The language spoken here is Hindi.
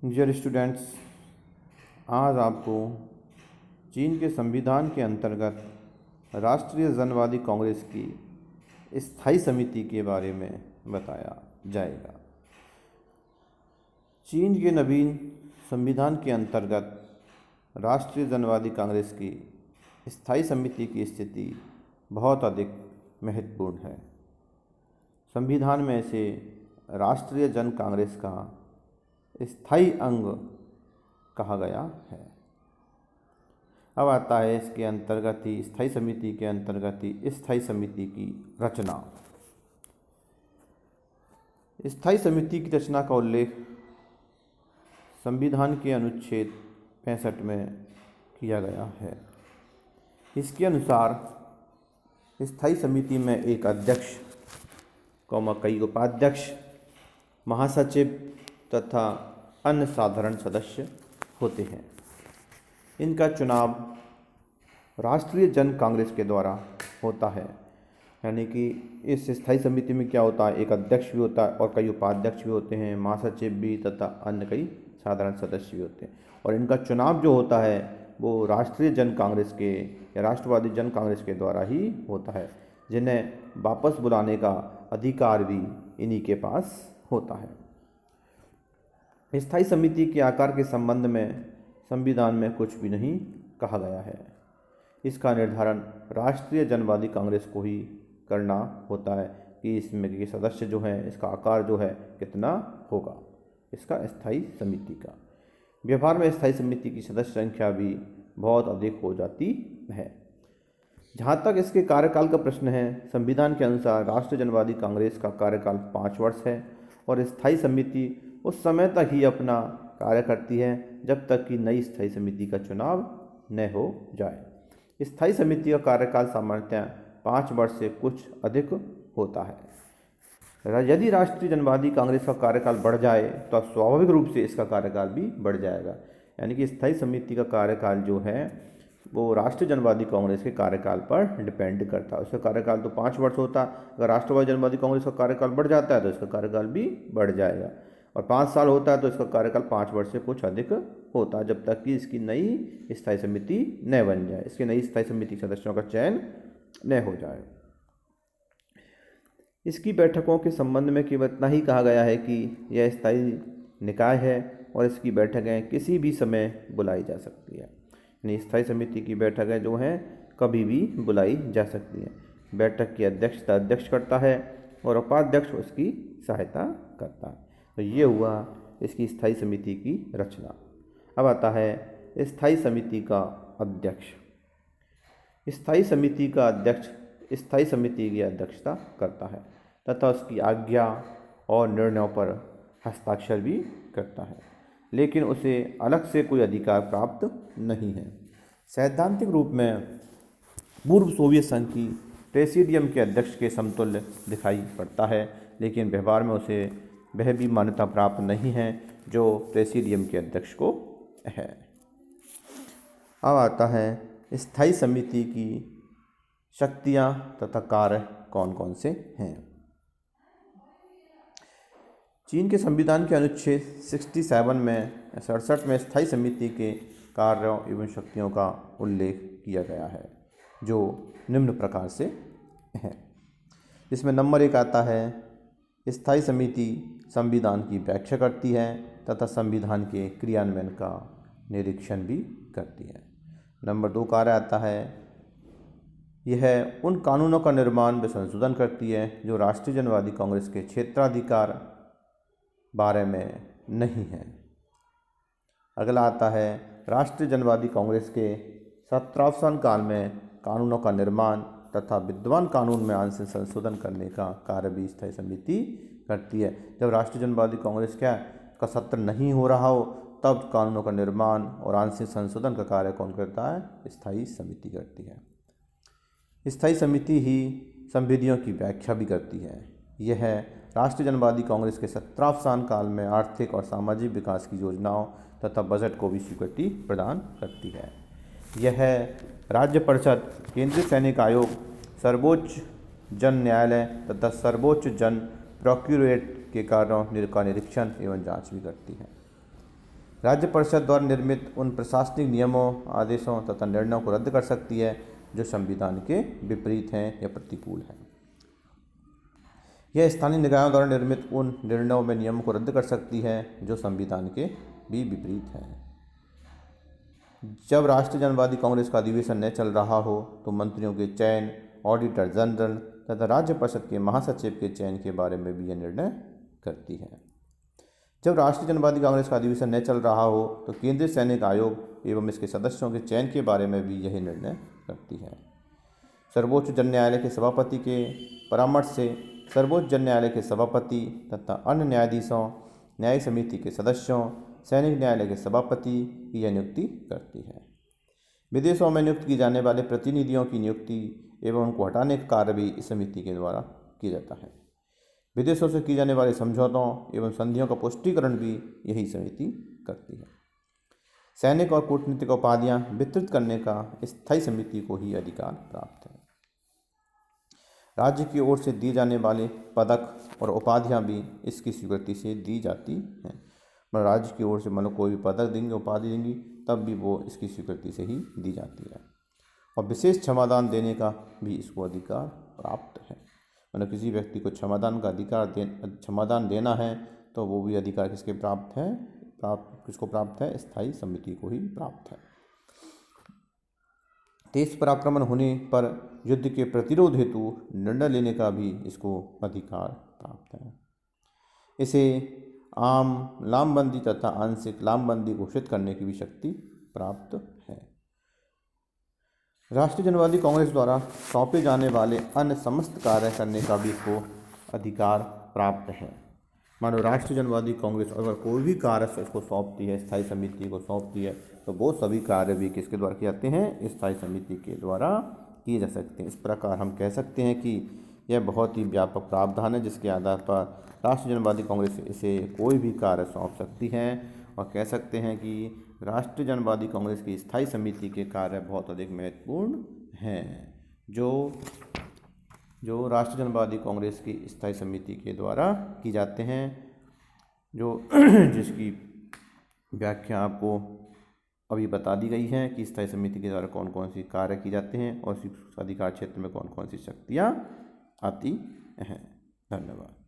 डियर स्टूडेंट्स, आज आपको चीन के संविधान के अंतर्गत राष्ट्रीय जनवादी कांग्रेस की स्थायी समिति के बारे में बताया जाएगा। चीन के नवीन संविधान के अंतर्गत राष्ट्रीय जनवादी कांग्रेस की स्थायी समिति की स्थिति बहुत अधिक महत्वपूर्ण है। संविधान में इसे राष्ट्रीय जन कांग्रेस का स्थायी अंग कहा गया है। अब आता है इसके अंतर्गत ही स्थायी समिति के अंतर्गत ही स्थायी समिति की रचना। स्थायी समिति की रचना का उल्लेख संविधान के अनुच्छेद 65 में किया गया है। इसके अनुसार स्थायी समिति में एक अध्यक्ष, कई उपाध्यक्ष, महासचिव तथा अन्य साधारण सदस्य होते हैं। इनका चुनाव राष्ट्रीय जन कांग्रेस के द्वारा होता है। यानी कि इस स्थायी समिति में क्या होता है, एक अध्यक्ष भी होता है और कई उपाध्यक्ष भी होते हैं, महासचिव भी तथा अन्य कई साधारण सदस्य भी होते हैं। और इनका चुनाव जो होता है वो राष्ट्रीय जन कांग्रेस के या राष्ट्रवादी जन कांग्रेस के द्वारा ही होता है, जिन्हें वापस बुलाने का अधिकार भी इन्हीं के पास होता है। स्थायी समिति के आकार के संबंध में संविधान में कुछ भी नहीं कहा गया है। इसका निर्धारण राष्ट्रीय जनवादी कांग्रेस को ही करना होता है कि इसमें के सदस्य जो हैं, इसका आकार जो है कितना होगा इसका स्थायी समिति का। व्यवहार में स्थायी समिति की सदस्य संख्या भी बहुत अधिक हो जाती है। जहाँ तक इसके कार्यकाल का प्रश्न है, संविधान के अनुसार राष्ट्रीय जनवादी कांग्रेस का कार्यकाल 5 वर्ष है और स्थायी समिति उस समय तक ही अपना कार्य करती है जब तक कि नई स्थायी समिति का चुनाव न हो जाए। स्थायी समिति का कार्यकाल सामान्यतः 5 वर्ष से कुछ अधिक होता है। यदि राष्ट्रीय जनवादी कांग्रेस का कार्यकाल बढ़ जाए तो स्वाभाविक रूप से इसका कार्यकाल भी बढ़ जाएगा। यानी कि स्थायी समिति का कार्यकाल जो है वो राष्ट्रीय जनवादी कांग्रेस के कार्यकाल पर डिपेंड करता है। उसका कार्यकाल तो 5 वर्ष होता है। अगर राष्ट्रवादी जनवादी कांग्रेस का कार्यकाल बढ़ जाता है तो इसका कार्यकाल भी बढ़ जाएगा। और 5 साल होता है तो इसका कार्यकाल 5 वर्ष से कुछ अधिक होता है, जब तक कि इसकी नई स्थायी समिति न बन जाए, इसकी नई स्थायी समिति के सदस्यों का चयन न हो जाए। इसकी बैठकों के संबंध में केवल इतना ही कहा गया है कि यह स्थायी निकाय है और इसकी बैठकें किसी भी समय बुलाई जा सकती है। यानी स्थायी समिति की बैठकें जो हैं कभी भी बुलाई जा सकती हैं। बैठक की अध्यक्षता अध्यक्ष करता है और उपाध्यक्ष उसकी सहायता करता है। तो ये हुआ इसकी स्थायी समिति की रचना। अब आता है स्थायी समिति का अध्यक्ष। स्थायी समिति का अध्यक्ष स्थायी समिति की अध्यक्षता करता है तथा उसकी आज्ञा और निर्णयों पर हस्ताक्षर भी करता है, लेकिन उसे अलग से कोई अधिकार प्राप्त नहीं है। सैद्धांतिक रूप में पूर्व सोवियत संघ की प्रेसिडियम के अध्यक्ष के समतुल्य दिखाई पड़ता है, लेकिन व्यवहार में उसे वह भी मान्यता प्राप्त नहीं है जो प्रेसिडियम के अध्यक्ष को है। अब आता है स्थायी समिति की शक्तियां तथा कार्य कौन कौन से हैं। चीन के संविधान के अनुच्छेद 67 में 67 में स्थायी समिति के कार्यों एवं शक्तियों का उल्लेख किया गया है, जो निम्न प्रकार से है। इसमें नंबर 1 आता है, स्थायी समिति संविधान की व्याख्या करती है तथा संविधान के क्रियान्वयन का निरीक्षण भी करती है। नंबर 2 कार्य आता है, यह उन कानूनों का निर्माण व संशोधन करती है जो राष्ट्रीय जनवादी कांग्रेस के क्षेत्राधिकार बारे में नहीं है। अगला आता है, राष्ट्रीय जनवादी कांग्रेस के सत्रावसान काल में कानूनों का निर्माण तथा विद्यमान कानून में आंशिक संशोधन करने का कार्य भी स्थायी समिति करती है। जब राष्ट्रीय जनवादी कांग्रेस का सत्र नहीं हो रहा हो तब कानूनों का निर्माण और आंशिक संशोधन का कार्य कौन करता है? स्थायी समिति करती है। स्थायी समिति ही संविधियों की व्याख्या भी करती है। यह राष्ट्रीय जनवादी कांग्रेस के सत्रावसान काल में आर्थिक और सामाजिक विकास की योजनाओं तथा बजट को भी स्वीकृति प्रदान करती है। यह राज्य परिषद, केंद्रीय सैनिक आयोग, सर्वोच्च जन न्यायालय तथा सर्वोच्च जन प्रोक्यूरेट के कार्यों का निरीक्षण एवं जांच भी करती है। राज्य परिषद द्वारा निर्मित उन प्रशासनिक नियमों, आदेशों तथा निर्णयों को रद्द कर सकती है जो संविधान के विपरीत हैं या प्रतिकूल हैं। यह स्थानीय निकायों द्वारा निर्मित उन निर्णयों में नियमों को रद्द कर सकती है जो संविधान के भी विपरीत हैं। जब राष्ट्रीय जनवादी कांग्रेस का अधिवेशन न चल रहा हो तो मंत्रियों के चयन, ऑडिटर जनरल तथा राज्य परिषद के महासचिव के चयन के बारे में भी यह निर्णय करती है। जब राष्ट्रीय जनवादी कांग्रेस का अधिवेशन न चल रहा हो तो केंद्रीय सैनिक आयोग एवं इसके सदस्यों के चयन के बारे में भी यही निर्णय करती है। सर्वोच्च जन न्यायालय के सभापति के परामर्श से सर्वोच्च जन न्यायालय के सभापति तथा अन्य न्यायाधीशों, न्याय समिति के सदस्यों, सैनिक न्यायालय के सभापति की यह नियुक्ति करती है। विदेशों में नियुक्त की जाने वाले प्रतिनिधियों की नियुक्ति एवं उनको हटाने का कार्य भी इस समिति के द्वारा किया जाता है। विदेशों से की जाने वाले समझौतों एवं संधियों का पुष्टिकरण भी यही समिति करती है। सैनिक और कूटनीतिक उपाधियां वितरित करने का स्थायी समिति को ही अधिकार प्राप्त है। राज्य की ओर से दिए जाने वाले पदक और उपाधियां भी इसकी स्वीकृति से दी जाती हैं। मतलब राज्य की ओर से मतलब कोई भी पदक देंगे, उपाधि देंगी, तब भी वो इसकी स्वीकृति से ही दी जाती है। और विशेष क्षमादान देने का भी इसको अधिकार प्राप्त है। मतलब किसी व्यक्ति को क्षमादान देना है तो वो भी अधिकार किसके प्राप्त है? किसको प्राप्त है? स्थायी समिति को ही प्राप्त है। देश पर आक्रमण होने पर युद्ध के प्रतिरोध हेतु निर्णय लेने का भी इसको अधिकार प्राप्त है। इसे आम लामबंदी तथा आंशिक लामबंदी घोषित करने की भी शक्ति प्राप्त है। राष्ट्रीय जनवादी कांग्रेस द्वारा सौंपे जाने वाले अन्य समस्त कार्य करने का भी इसको अधिकार प्राप्त है। मानो राष्ट्रीय जनवादी कांग्रेस अगर कोई भी कार्य इसको सौंपती है, स्थायी समिति को सौंपती है, तो वो सभी कार्य भी किसके द्वारा किए जाते हैं? स्थायी समिति के द्वारा किए जा सकते हैं। इस प्रकार हम कह सकते हैं कि यह बहुत ही व्यापक प्रावधान है जिसके आधार पर राष्ट्रीय जनवादी कांग्रेस इसे कोई भी कार्य सौंप सकती है। और कह सकते हैं कि राष्ट्रीय जनवादी कांग्रेस की स्थायी समिति के कार्य बहुत अधिक महत्वपूर्ण हैं, जो राष्ट्रीय जनवादी कांग्रेस की स्थायी समिति के द्वारा की जाते हैं, जिसकी व्याख्या आपको अभी बता दी गई है कि स्थायी समिति के द्वारा कौन कौन सी कार्य किए जाते हैं और इस अधिकार क्षेत्र में कौन कौन सी शक्तियाँ आती हैं। धन्यवाद।